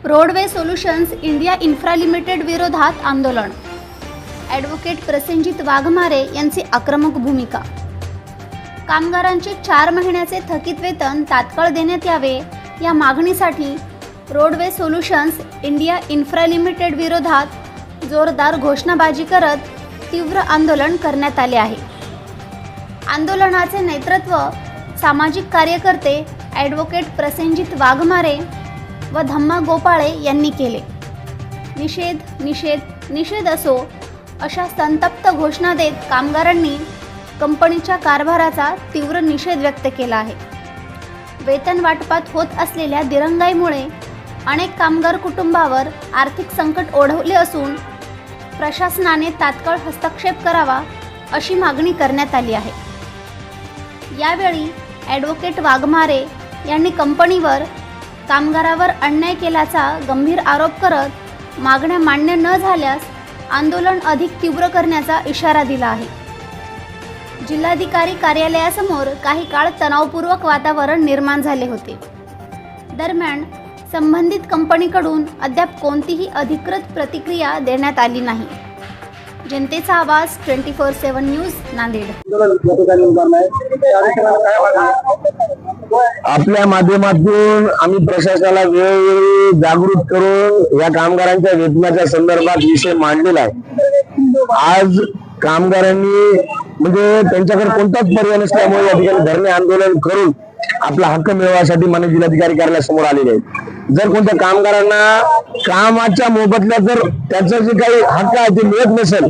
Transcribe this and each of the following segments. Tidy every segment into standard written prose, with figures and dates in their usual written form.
Roadway solutions India infra limited विरोधात आंदोलन. Advocate Prasenjit Waghmare यांची आक्रमक भूमिका. कामगारांचे 4 महिन्याचे थकीत वेतन तात्काळ देण्यात यावे या मागणीसाठी roadway solutions India infra limited विरोधात जोरदार घोषणाबाजी करत तीव्र आंदोलन करण्यात आले आहे. आंदोलनाचे नेतृत्व सामाजिक कार्यकर्ते ॲडव्होकेट प्रसेनजित वाघमारे व धम्मा गोपाळे यांनी केले. निषेध निषेध निषेध असो अशा संतप्त घोषणा देत कामगारांनी कंपनीच्या कारभाराचा तीव्र निषेध व्यक्त केला आहे. वेतन वाटपात होत असलेल्या दिरंगाईमुळे अनेक कामगार कुटुंबावर आर्थिक संकट ओढवले असून प्रशासनाने तात्काळ हस्तक्षेप करावा अशी मागणी करण्यात आली आहे. यावेळी ॲडव्होकेट वाघमारे यांनी कंपनीवर कामगारावर अन्याय केल्याचा गंभीर आरोप करत मागण्या मान्य न झाल्यास आंदोलन अधिक तीव्र करण्याचा इशारा दिला आहे. जिल्हाधिकारी कार्यालयासमोर काही काळ तणावपूर्वक वातावरण निर्माण झाले होते. दरम्यान संबंधित कंपनीकडून अद्याप कोणतीही अधिकृत प्रतिक्रिया देण्यात आली नाही. जनतेचा आवाज 24/7 न्यूज नांदेड. आपल्या माध्यमातून आम्ही प्रशासनाला वेळोवेळी जागृत करून या कामगारांच्या वेतनाच्या संदर्भात विषय मांडलेला आहे. आज कामगारांनी म्हणजे त्यांच्याकडे कोणताच पर्याय नसल्यामुळे या ठिकाणी धरणे आंदोलन करून आपला हक्क मिळवण्यासाठी माननीय जिल्हाधिकारी कार्यालयासमोर आलेले आहेत. जर कोणत्या कामगारांना कामाच्या मोबदल्यात जर त्याचं जे काही हक्क आहे ते मिळत नसेल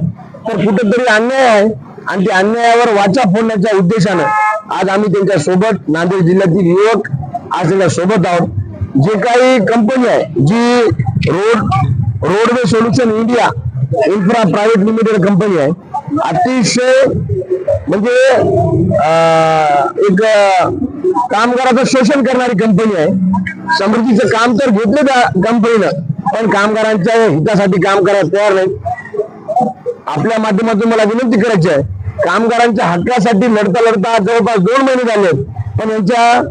तर कुठेतरी अन्याय आहे आणि त्या अन्यायावर वाचा फोडण्याच्या उद्देशानं आज आम्ही त्यांच्या सोबत नांदेड जिल्ह्यातील युवक आज त्यांच्या सोबत आहोत. जे काही कंपनी आहे जी roadway solution India infra private limited company आहे, अतिशय म्हणजे एक कामगाराचं शोषण करणारी कंपनी आहे. समृद्धीचं काम तर घेतलं त्या कंपनीनं, पण कामगारांच्या हितासाठी काम करायला तयार नाही. आपल्या माध्यमातून मला विनंती करायची आहे, कामगारांच्या हक्कासाठी लढता लढता जवळपास 2 महिने झाले पण यांच्या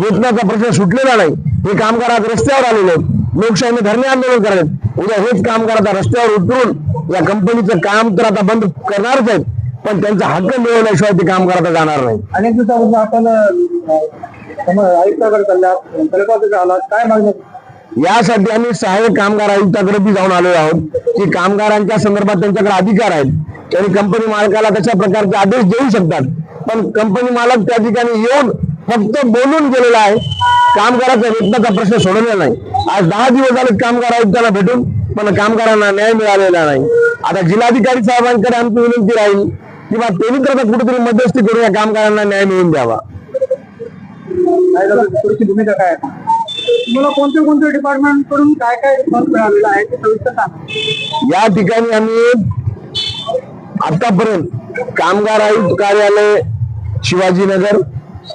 वेतनाचा प्रश्न सुटलेला नाही. हे कामगार आज रस्त्यावर आलेले आहेत, लोकशाहीने धरणे आंदोलन करायचे. उद्या हेच कामगार आता रस्त्यावर उतरून या कंपनीचं काम तर आता बंद करणारच आहेत, पण त्यांचा हक्क मिळवल्याशिवाय ते कामगार आता जाणार नाही. अनेक दिवसापासून आपण आयुक्ताकडे चाललात, काय मागणी? यासाठी आम्ही सहाय्यक कामगार आयुक्ताकडे बी जाऊन आलेलो आहोत की कामगारांच्या संदर्भात त्यांच्याकडे अधिकार आहेत. त्यांनी कंपनी मालकाला तशा प्रकारचे आदेश देऊ शकतात, पण कंपनी मालक त्या ठिकाणी येऊन फक्त बोलून गेलेला आहे. कामगाराचा वेतनाचा प्रश्न सोडवलेला नाही. आज 10 दिवस झाले कामगार आयुक्तांना भेटून, पण कामगारांना न्याय मिळालेला नाही. आता जिल्हाधिकारी साहेबांकडे आमची विनंती राहील किंवा त्यांनी तर कुठेतरी मध्यस्थी करून या कामगारांना न्याय मिळवून द्यावा. भूमिका काय तुम्हाला कोणत्या डिपार्टमेंट कडून काय काय रिस्पॉन्स मिळालेला आहे ते सविस्तर सांगा. या ठिकाणी आम्ही आतापर्यंत कामगार आयुक्त कार्यालय शिवाजीनगर,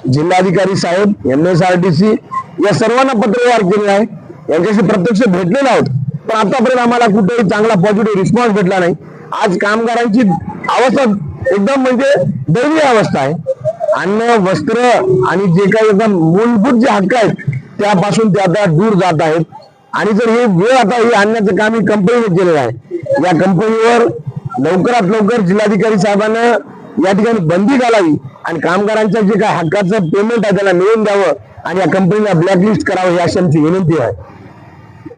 जिल्हाधिकारी साहेब, MSRDC या सर्वांना पत्रव्यवहार केले आहे. यांच्याशी प्रत्यक्ष भेटलेलो आहोत, पण आतापर्यंत आम्हाला कुठेही चांगला पॉझिटिव्ह रिस्पॉन्स भेटला नाही. आज कामगारांची अवस्था एकदम म्हणजे दैनीय अवस्था आहे. अन्न, वस्त्र आणि जे काही एकदम मूलभूत जे हक्क आहेत त्यापासून ते आता दूर जात आहेत. आणि जर हे वेळ आता हे आणण्याचं काम ही कंपनीने केलेलं आहे. या कंपनीवर लवकरात लवकर जिल्हाधिकारी साहेबांना या ठिकाणी बंदी घालावी आणि कामगारांच्या जे काही हक्काचं पेमेंट आहे त्याला मिळवून द्यावं आणि या कंपनीला ब्लॅकलिस्ट करावं ही अशी आमची विनंती आहे.